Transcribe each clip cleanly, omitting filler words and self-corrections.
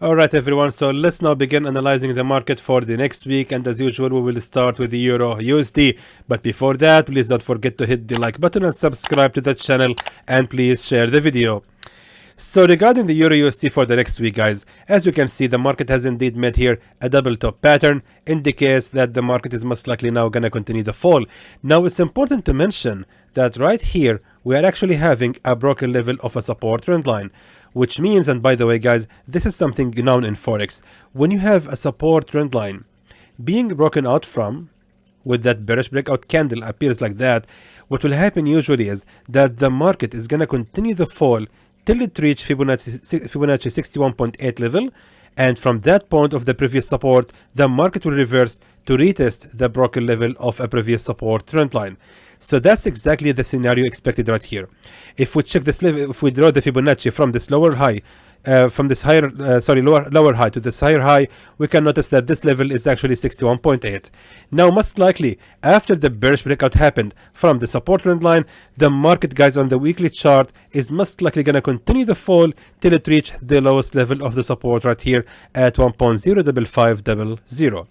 Alright everyone, so let's now begin analyzing the market for the next week, and as usual we will start with the Euro USD. But before that, please don't forget to hit the like button and subscribe to the channel, and please share the video. So regarding the Euro USD for the next week, guys, as you can see, the market has indeed made here a double top pattern, indicates that the market is most likely now gonna continue the fall. Now it's important to mention that right here we are actually having a broken level of a support trend line, which means, and by the way guys, this is something known in Forex, when you have a support trend line being broken out from, with that bearish breakout candle appears like that, what will happen usually is that the market is gonna continue the fall till it reach Fibonacci 61.8 level, and from that point of the previous support, the market will reverse to retest the broken level of a previous support trend line. So that's exactly the scenario expected right here. If we check this level, if we draw the Fibonacci from this lower high, from this higher, lower high to this higher high, we can notice that this level is actually 61.8. Now, most likely, after the bearish breakout happened from the support trend line, the market, guys, on the weekly chart is most likely going to continue the fall till it reach the lowest level of the support right here at 1.05500.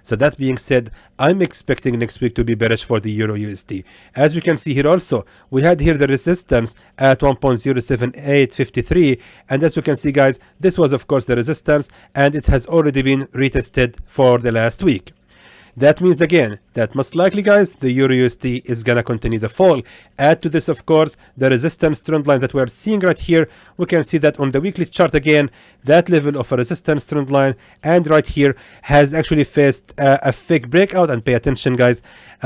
So that being said, I'm expecting next week to be bearish for the Euro USD. As we can see here also, we had here the resistance at 1.07853, and as we can see, guys, this was of course the resistance, and it has already been retested for the last week. That means again that most likely, guys, the Euro USD is gonna continue the fall. Add to this, of course, the resistance trend line that we are seeing right here. We can see that on the weekly chart again, that level of a resistance trend line and right here has actually faced a fake breakout. And pay attention, guys,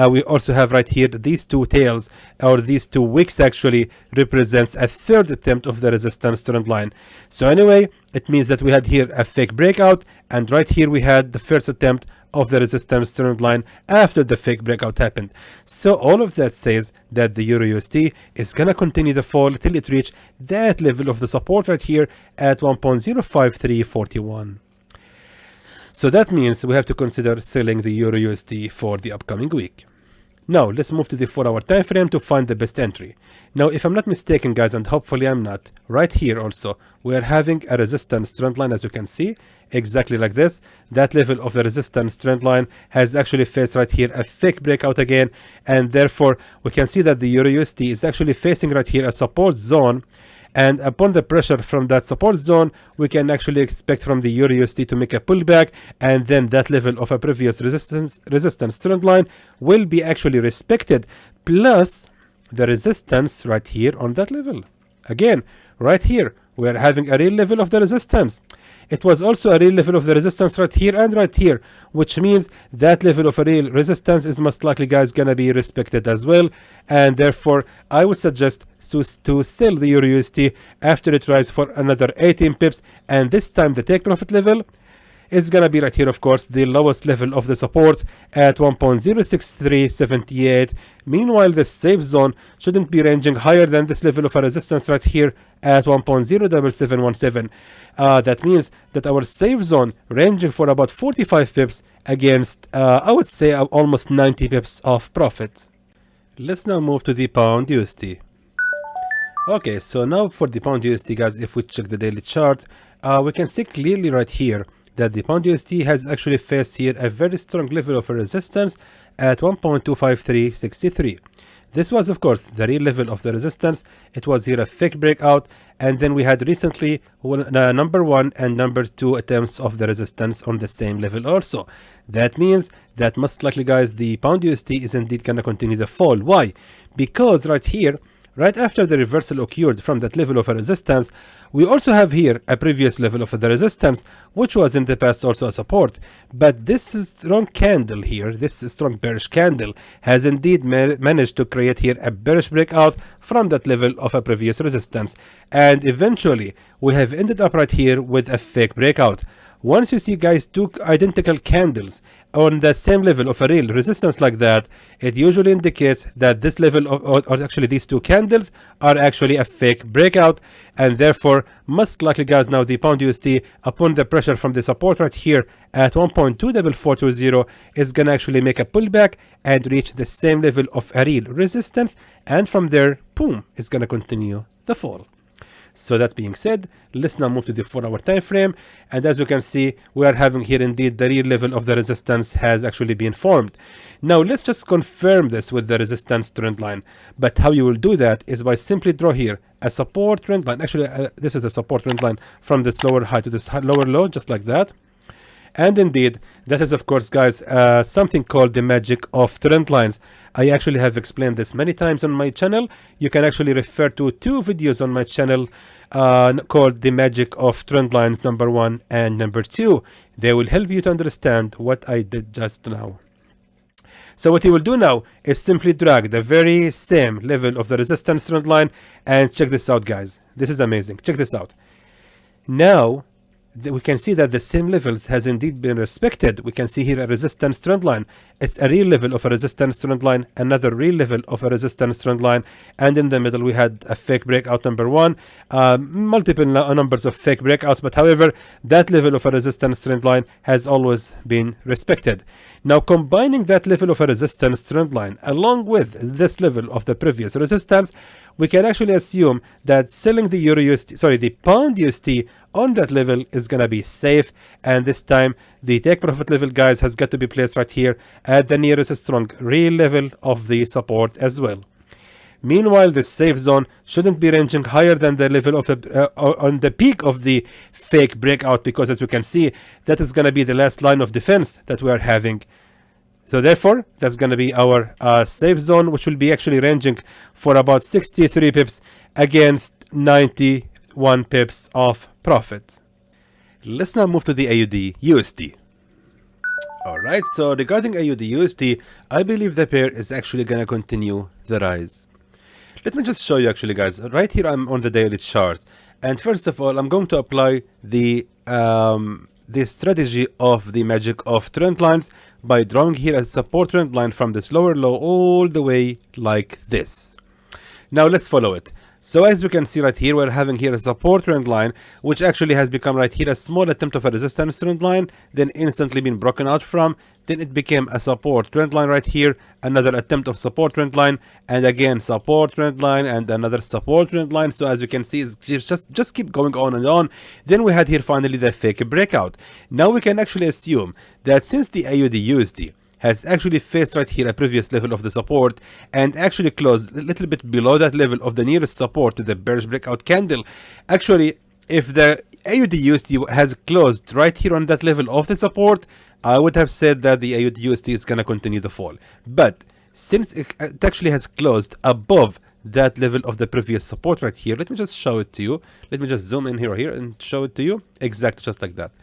we also have right here these two tails, or these two wicks actually represents a third attempt of the resistance trend line. So anyway, it means that we had here a fake breakout, and right here we had the first attempt of the resistance trend line after the fake breakout happened. So all of that says that the Euro USD is gonna continue the fall till it reach that level of the support right here at 1.05341. So that means we have to consider selling the Euro USD for the upcoming week. Now let's move to the 4-hour time frame to find the best entry. Now, if I'm not mistaken, guys, and hopefully I'm not, right here also we are having a resistance trend line, as you can see, exactly like this. That level of the resistance trend line has actually faced right here a fake breakout again, and therefore we can see that the Euro USD is actually facing right here a support zone, and upon the pressure from that support zone, we can actually expect from the Euro USD to make a pullback, and then that level of a previous resistance trend line will be actually respected, plus the resistance right here on that level. Again, right here we are having a real level of the resistance. It was also a real level of the resistance right here and right here, which means that level of a real resistance is most likely, guys, gonna be respected as well, and therefore I would suggest to sell the Euro USD after it rises for another 18 pips, and this time the take profit level is gonna be right here, of course, the lowest level of the support at 1.06378. Meanwhile, the safe zone shouldn't be ranging higher than this level of a resistance right here at 1.07717. That means that our safe zone ranging for about 45 pips against, I would say, almost 90 pips of profit. Let's now move to the Pound USD. Okay, so now for the Pound USD, guys, if we check the daily chart, we can see clearly right here that the Pound USD has actually faced here a very strong level of resistance at 1.25363. This was, of course, the real level of the resistance. It was here a fake breakout, and then we had recently number 1 and number 2 attempts of the resistance on the same level also. That means that most likely, guys, the Pound USD is indeed going to continue the fall. Why? Because right here, right after the reversal occurred from that level of a resistance, we also have here a previous level of the resistance, which was in the past also a support. But this strong candle here, this strong bearish candle, has indeed managed to create here a bearish breakout from that level of a previous resistance. And eventually, we have ended up right here with a fake breakout. Once you see, guys, two identical candles on the same level of a real resistance like that, it usually indicates that this level or actually these two candles are actually a fake breakout, and therefore most likely, guys, now the Pound USD upon the pressure from the support right here at 1.24420 is gonna actually make a pullback and reach the same level of a real resistance, and from there, boom, it's gonna continue the fall. So that being said, let's now move to the 4-hour time frame, and as we can see, we are having here indeed the real level of the resistance has actually been formed. Now let's just confirm this with the resistance trend line, but how you will do that is by simply draw here a support trend line. Actually, this is the support trend line from this lower high to this lower low, just like that. And indeed, that is of course, guys, something called the magic of trend lines. I actually have explained this many times on my channel. You can actually refer to 2 videos on my channel called the magic of trend lines number 1 and number 2. They will help you to understand what I did just now. So what you will do now is simply drag the very same level of the resistance trend line, and check this out, guys. This is amazing. Check this out. Now we can see that the same levels has indeed been respected. We can see here a resistance trend line. It's a real level of a resistance trend line, another real level of a resistance trend line, and in the middle we had a fake breakout number 1, multiple numbers of fake breakouts, but however, that level of a resistance trend line has always been respected. Now combining that level of a resistance trend line along with this level of the previous resistance, we can actually assume that selling the the pound USD on that level is gonna be safe, and this time the take profit level, guys, has got to be placed right here at the nearest strong real level of the support as well. Meanwhile, the safe zone shouldn't be ranging higher than the level of the on the peak of the fake breakout, because as we can see, that is going to be the last line of defense that we are having. So therefore, that's going to be our safe zone, which will be actually ranging for about 63 pips against 91 pips of profit. Let's now move to the AUDUSD. Alright, so regarding AUDUSD, I believe the pair is actually going to continue the rise. Let me just show you actually, guys. Right here I'm on the daily chart, and first of all I'm going to apply the strategy of the magic of trend lines by drawing here a support trend line from this lower low all the way like this. Now let's follow it. So as we can see right here, we're having here a support trend line, which actually has become right here a small attempt of a resistance trend line, then instantly been broken out from, then it became a support trend line right here, another attempt of support trend line, and again support trend line, and another support trend line. So as we can see, it's just keep going on and on. Then we had here finally the fake breakout. Now we can actually assume that since the AUDUSD has actually faced right here a previous level of the support and actually closed a little bit below that level of the nearest support to the bearish breakout candle. Actually, if the AUDUSD has closed right here on that level of the support, I would have said that the AUDUSD is going to continue the fall. But since it actually has closed above that level of the previous support right here, let me just show it to you. Let me just zoom in here and show it to you. Exactly just like that.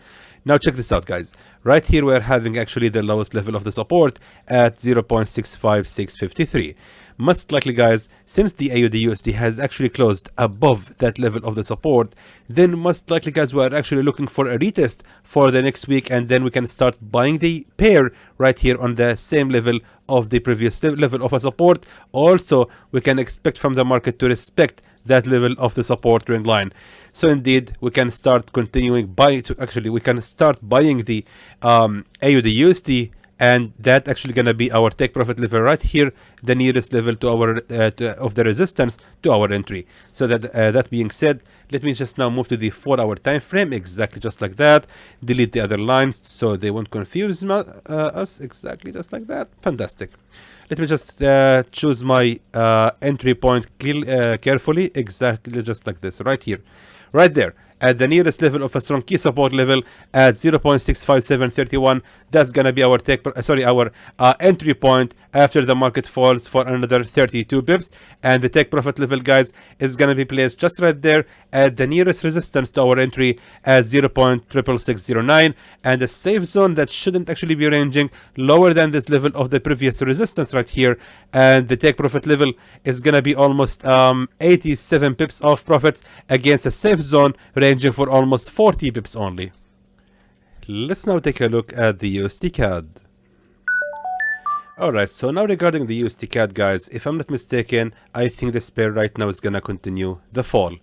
Now check this out, guys. Right here we are having actually the lowest level of the support at 0.65653. Most likely, guys, since the AUDUSD has actually closed above that level of the support, then most likely, guys, we are actually looking for a retest for the next week, and then we can start buying the pair right here on the same level of the previous level of a support. Also, we can expect from the market to respect that level of the support trend line. So indeed, we can start continuing we can start buying the AUDUSD, and that actually gonna be our take profit level right here, the nearest level to our of the resistance to our entry. So that being said, let me just now move to the 4-hour time frame, exactly just like that. Delete the other lines so they won't confuse us, exactly just like that. Fantastic. Let me just choose my entry point carefully, exactly just like this, right here, right there, at the nearest level of a strong key support level at 0.65731. That's gonna be our entry point after the market falls for another 32 pips, and the take profit level, guys, is gonna be placed just right there at the nearest resistance to our entry at 0.66609, and the safe zone that shouldn't actually be ranging lower than this level of the previous resistance right here, and the take profit level is gonna be almost 87 pips of profits against a safe zone ranging for almost 40 pips only. Let's now take a look at the USDCAD. Alright, so now regarding the USDCAD, guys, if I'm not mistaken, I think this pair right now is gonna continue the fall.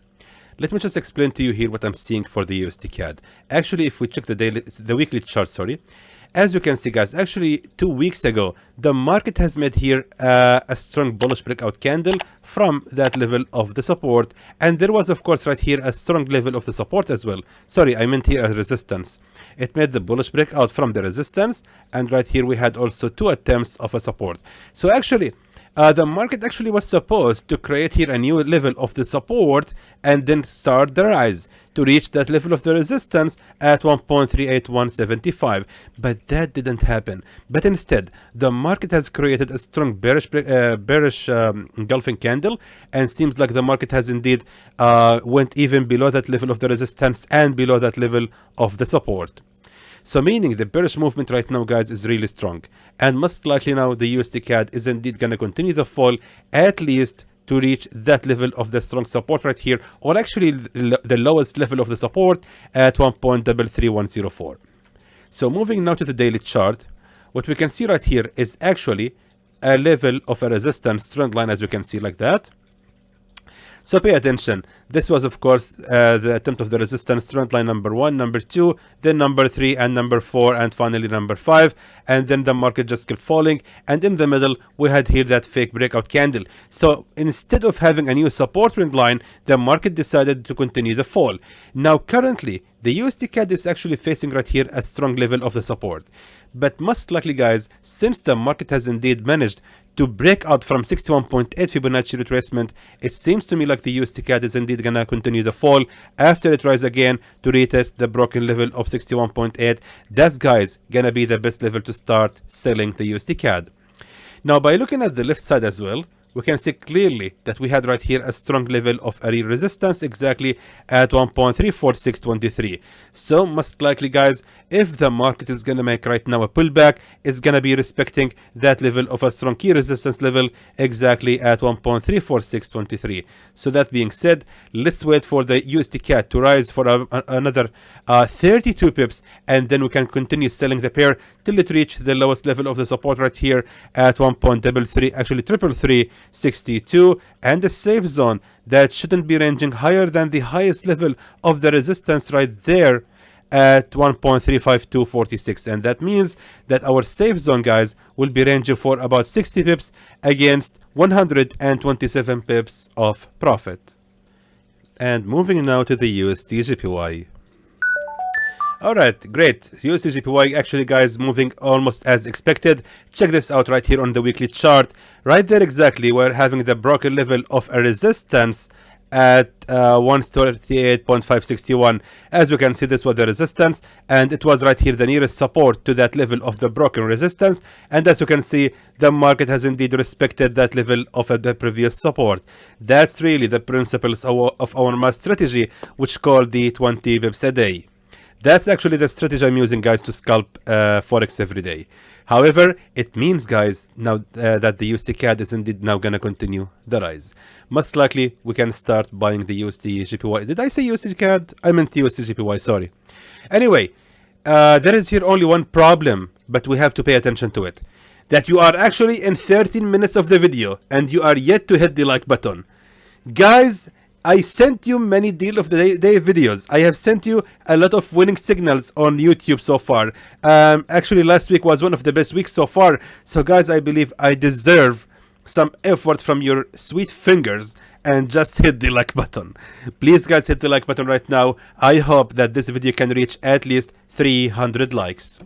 Let me just explain to you here what I'm seeing for the USDCAD. Actually, if we check the weekly chart, as you can see, guys, actually 2 weeks ago, the market has made here a strong bullish breakout candle from that level of the support, and there was, of course, right here a strong level of the support as well. Sorry, I meant here a resistance. It made the bullish breakout from the resistance, and right here we had also 2 attempts of a support. So actually, the market actually was supposed to create here a new level of the support and then start the rise to reach that level of the resistance at 1.38175, but that didn't happen. But instead, the market has created a strong bearish engulfing candle, and seems like the market has indeed went even below that level of the resistance and below that level of the support. So meaning the bearish movement right now, guys, is really strong, and most likely now the USDCAD is indeed going to continue the fall, at least to reach that level of the strong support right here, or actually the lowest level of the support at 1.33104. So moving now to the daily chart, what we can see right here is actually a level of a resistance trend line, as we can see like that. So pay attention. This was, of course, the attempt of the resistance trend line number 1, number 2, then number 3, and number 4, and finally number 5. And then the market just kept falling. And in the middle, we had here that fake breakout candle. So instead of having a new support trend line, the market decided to continue the fall. Now, currently, the USDCAD is actually facing right here a strong level of the support. But most likely, guys, since the market has indeed managed to break out from 61.8 Fibonacci retracement, it seems to me like the USDCAD is indeed gonna continue the fall after it rises again to retest the broken level of 61.8. That's, guys, gonna be the best level to start selling the USDCAD. Now, by looking at the left side as well, we can see clearly that we had right here a strong level of a real resistance exactly at 1.34623. So most likely, guys, if the market is going to make right now a pullback, it's going to be respecting that level of a strong key resistance level exactly at 1.34623. So that being said, let's wait for the USDCAD to rise for another 32 pips, and then we can continue selling the pair till it reach the lowest level of the support right here at 1.33262, and the safe zone that shouldn't be ranging higher than the highest level of the resistance right there at 1.35246, and that means that our safe zone, guys, will be ranging for about 60 pips against 127 pips of profit. And moving now to the USDJPY. Alright, great. USDJPY actually, guys, moving almost as expected. Check this out right here on the weekly chart. Right there exactly, we're having the broken level of a resistance at 138.561. As we can see, this was the resistance, and it was right here the nearest support to that level of the broken resistance. And as you can see, the market has indeed respected that level of the previous support. That's really the principles of our mass strategy, which called the 20 pips a day. That's actually the strategy I'm using, guys, to scalp Forex every day. However, it means, guys, now that the USDCAD is indeed now going to continue the rise. Most likely, we can start buying the USDJPY. Did I say USDCAD? I meant USDJPY, sorry. Anyway, there is here only one problem, but we have to pay attention to it. That you are actually in 13 minutes of the video, and you are yet to hit the like button. Guys, I sent you many deal of the day videos. I have sent you a lot of winning signals on YouTube so far. Actually, last week was one of the best weeks so far. So guys, I believe I deserve some effort from your sweet fingers, and just hit the like button. Please, guys, hit the like button right now. I hope that this video can reach at least 300 likes.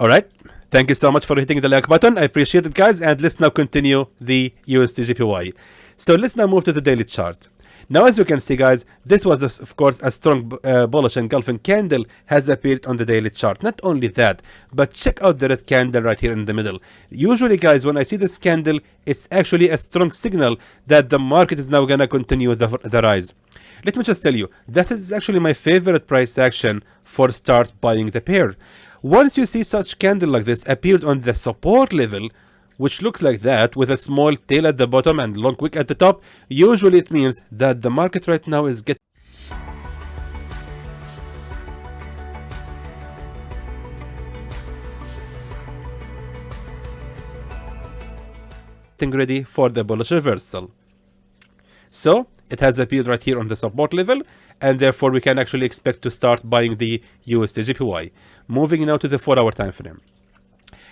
Alright, thank you so much for hitting the like button. I appreciate it, guys, and let's now continue the USDJPY. So let's now move to the daily chart. Now, as you can see, guys, this was, of course, a strong bullish engulfing candle has appeared on the daily chart. Not only that, but check out the red candle right here in the middle. Usually, guys, when I see this candle, it's actually a strong signal that the market is now going to continue the rise. Let me just tell you, that is actually my favorite price action for start buying the pair. Once you see such candle like this appeared on the support level, which looks like that with a small tail at the bottom and long wick at the top, usually it means that the market right now is getting ready for the bullish reversal. So it has appeared right here on the support level, and therefore we can actually expect to start buying the USDJPY. Moving now to the 4-hour time frame.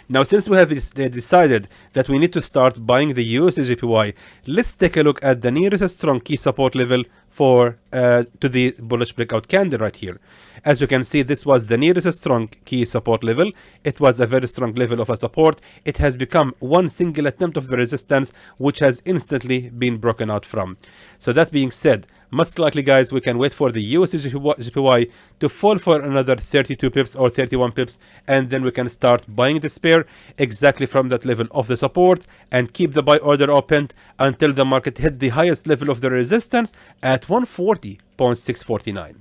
Now, since we have decided that we need to start buying the USDJPY, let's take a look at the nearest strong key support level for to the bullish breakout candle right here. As you can see, this was the nearest strong key support level. It was a very strong level of a support. It has become one single attempt of the resistance, which has instantly been broken out from. So that being said, most likely, guys, we can wait for the USDJPY to fall for another 32 pips or 31 pips, and then we can start buying this pair exactly from that level of the support and keep the buy order opened until the market hit the highest level of the resistance at 140.649.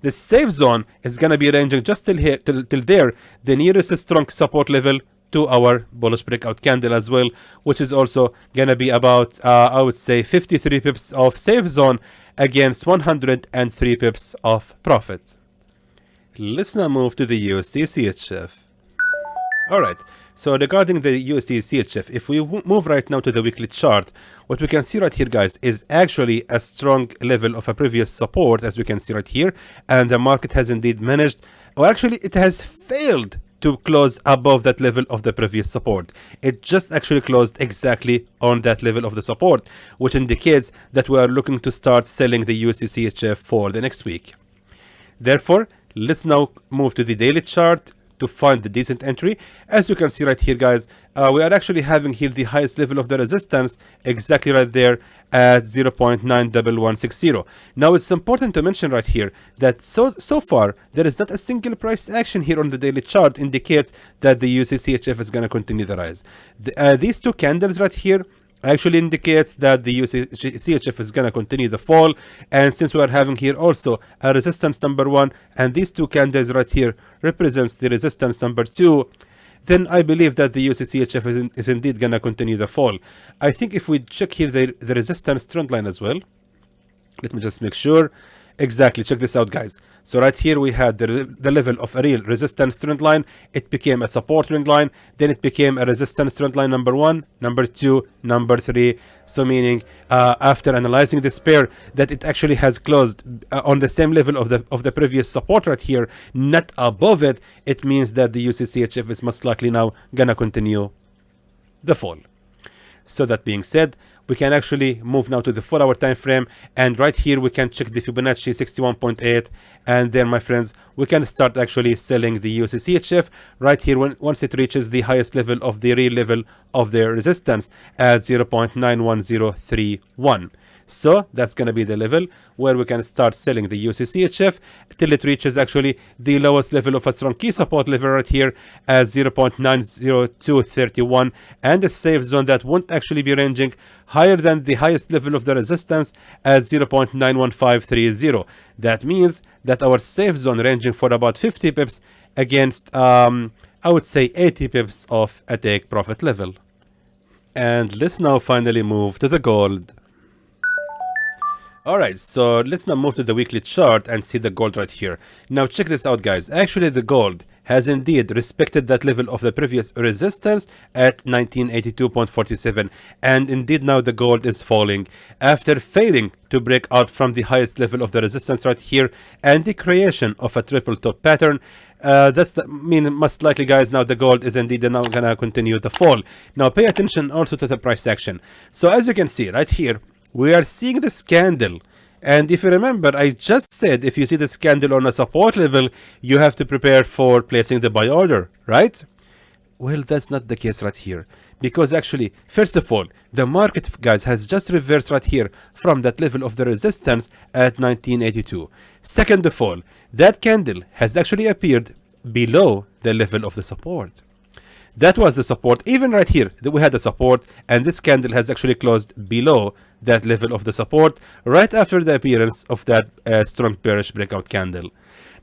The safe zone is going to be ranging just till here, till there, the nearest strong support level to our bullish breakout candle as well, which is also going to be about, I would say, 53 pips of safe zone against 103 pips of profit. Let's now move to the USDCHF. Alright, so regarding the USDCHF, if we move right now to the weekly chart, what we can see right here, guys, is actually a strong level of a previous support, as we can see right here, and the market has indeed managed, or actually it has failed to close above that level of the previous support. It just actually closed exactly on that level of the support, which indicates that we are looking to start selling the USDCHF for the next week. Therefore, let's now move to the daily chart to find the decent entry. As you can see right here, guys, we are actually having here the highest level of the resistance exactly right there at 0.91160. Now, it's important to mention right here that so far there is not a single price action here on the daily chart indicates that the USDCHF is going to continue the rise. These two candles right here actually indicates that the USDCHF is going to continue the fall, and since we are having here also a resistance number 1, and these two candles right here represents the resistance number 2, then I believe that the USDCHF is indeed going to continue the fall. I think if we check here the resistance trend line as well, let me just make sure. Exactly, check this out, guys. So right here we had the level of a real resistance trend line. It became a support trend line, then it became a resistance trend line number 1, number 2, number 3. So meaning after analyzing this pair, that it actually has closed on the same level of the previous support right here, not above it. It means that the USDCHF is most likely now gonna continue the fall. So that being said, we can actually move now to the 4-hour time frame, and right here we can check the Fibonacci 61.8, and then, my friends, we can start actually selling the USDCHF right here once it reaches the highest level of the real level of the resistance at 0.91031. So that's going to be the level where we can start selling the USDCHF till it reaches actually the lowest level of a strong key support level right here at 0.90231, and a safe zone that won't actually be ranging higher than the highest level of the resistance at 0.91530. That means that our safe zone ranging for about 50 pips against I would say 80 pips of a take profit level. And let's now finally move to the gold. Alright, so let's now move to the weekly chart and see the gold right here. Now check this out, guys. Actually, the gold has indeed respected that level of the previous resistance at 1982.47, and indeed now the gold is falling after failing to break out from the highest level of the resistance right here and the creation of a triple top pattern. That's most likely, guys, now the gold is indeed now gonna continue the fall. Now pay attention also to the price action. So as you can see right here, we are seeing this candle, and if you remember, I just said if you see this candle on a support level, you have to prepare for placing the buy order, right? Well, that's not the case right here, because actually, first of all, the market, guys, has just reversed right here from that level of the resistance at 1982. Second of all, that candle has actually appeared below the level of the support. That was the support. Even right here, we had a support, and this candle has actually closed below that level of the support right after the appearance of that strong bearish breakout candle.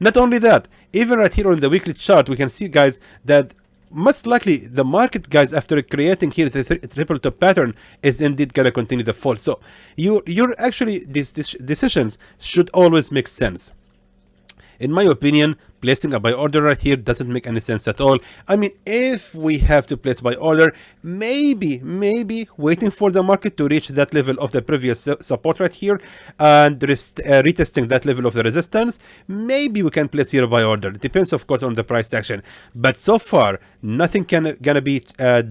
Not only that, even right here on the weekly chart, we can see, guys, that most likely the market, guys, after creating here the triple top pattern, is indeed gonna continue the fall. So you're actually, these decisions should always make sense. In my opinion, placing a buy order right here doesn't make any sense at all. I mean, if we have to place buy order, maybe waiting for the market to reach that level of the previous support right here and retesting that level of the resistance, maybe we can place here a buy order. It depends, of course, on the price action. But so far, nothing gonna be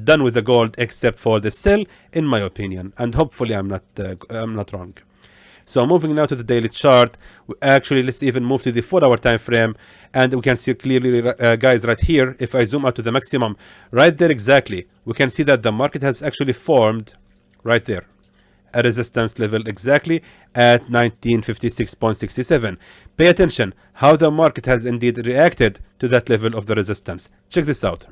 done with the gold except for the sell, in my opinion. And hopefully, I'm not wrong. So moving now to the daily chart, actually let's even move to the 4-hour time frame, and we can see clearly, guys, right here, if I zoom out to the maximum, right there exactly, we can see that the market has actually formed right there a resistance level exactly at 1956.67. Pay attention how the market has indeed reacted to that level of the resistance. Check this out.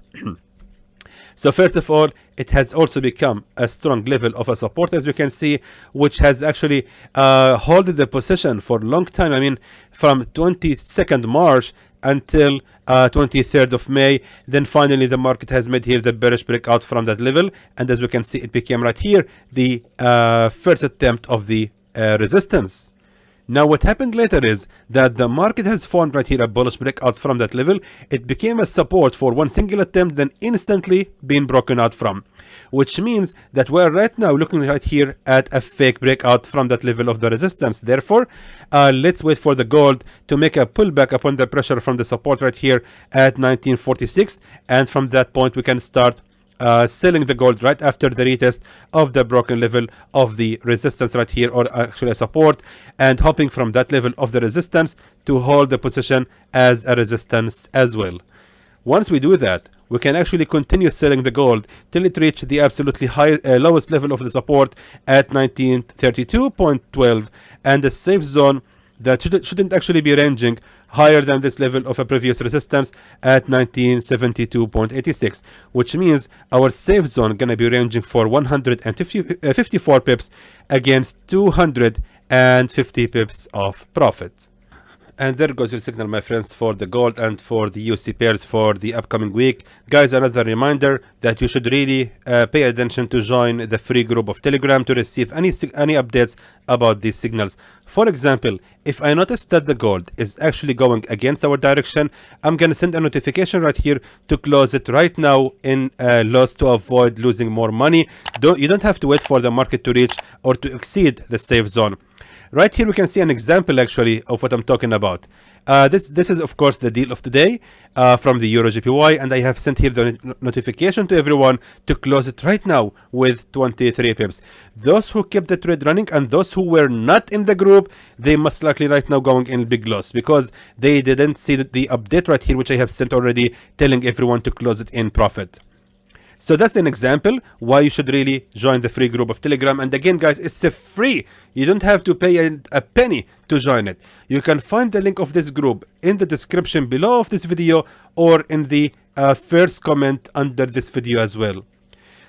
So first of all, it has also become a strong level of a support, as you can see, which has actually held the position for a long time. I mean, from 22nd March until 23rd of May. Then finally, the market has made here the bearish breakout from that level. And as we can see, it became right here the first attempt of the resistance. Now what happened later is that the market has formed right here a bullish breakout from that level. It became a support for one single attempt, then instantly being broken out from, which means that we're right now looking right here at a fake breakout from that level of the resistance. Therefore, let's wait for the gold to make a pullback upon the pressure from the support right here at 1946, and from that point we can start selling the gold right after the retest of the broken level of the resistance right here, or actually a support, and hopping from that level of the resistance to hold the position as a resistance as well. Once we do that, we can actually continue selling the gold till it reaches the absolutely lowest level of the support at 1932.12, and the safe zone that shouldn't actually be ranging higher than this level of a previous resistance at 1972.86, which means our safe zone gonna be ranging for 154 pips against 250 pips of profit. And there goes your signal, my friends, for the gold and for the USD pairs for the upcoming week. Guys, another reminder that you should really pay attention to join the free group of Telegram to receive any updates about these signals. For example, if I notice that the gold is actually going against our direction, I'm going to send a notification right here to close it right now in loss to avoid losing more money. You don't have to wait for the market to reach or to exceed the safe zone. Right here we can see an example actually of what I'm talking about. This is of course the deal of the day from the EURUSD, and I have sent here the notification to everyone to close it right now with 23 pips. Those who kept the trade running and those who were not in the group, they must likely right now going in big loss because they didn't see the update right here, which I have sent already, telling everyone to close it in profit. So that's an example why you should really join the free group of Telegram. And again, guys, it's free. You don't have to pay a penny to join it. You can find the link of this group in the description below of this video or in the first comment under this video as well.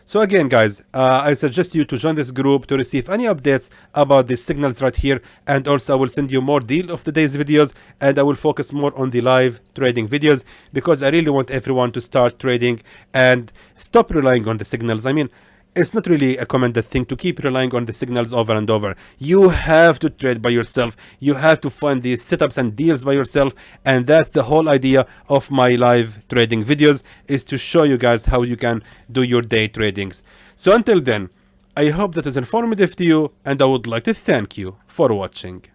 So again, guys, I suggest you to join this group to receive any updates about these signals right here. And also I will send you more deal of the day's videos, and I will focus more on the live trading videos because I really want everyone to start trading and stop relying on the signals. I mean, it's not really a commended thing to keep relying on the signals over and over. You have to trade by yourself. You have to find these setups and deals by yourself. And that's the whole idea of my live trading videos, is to show you guys how you can do your day tradings. So until then, I hope that is informative to you, and I would like to thank you for watching.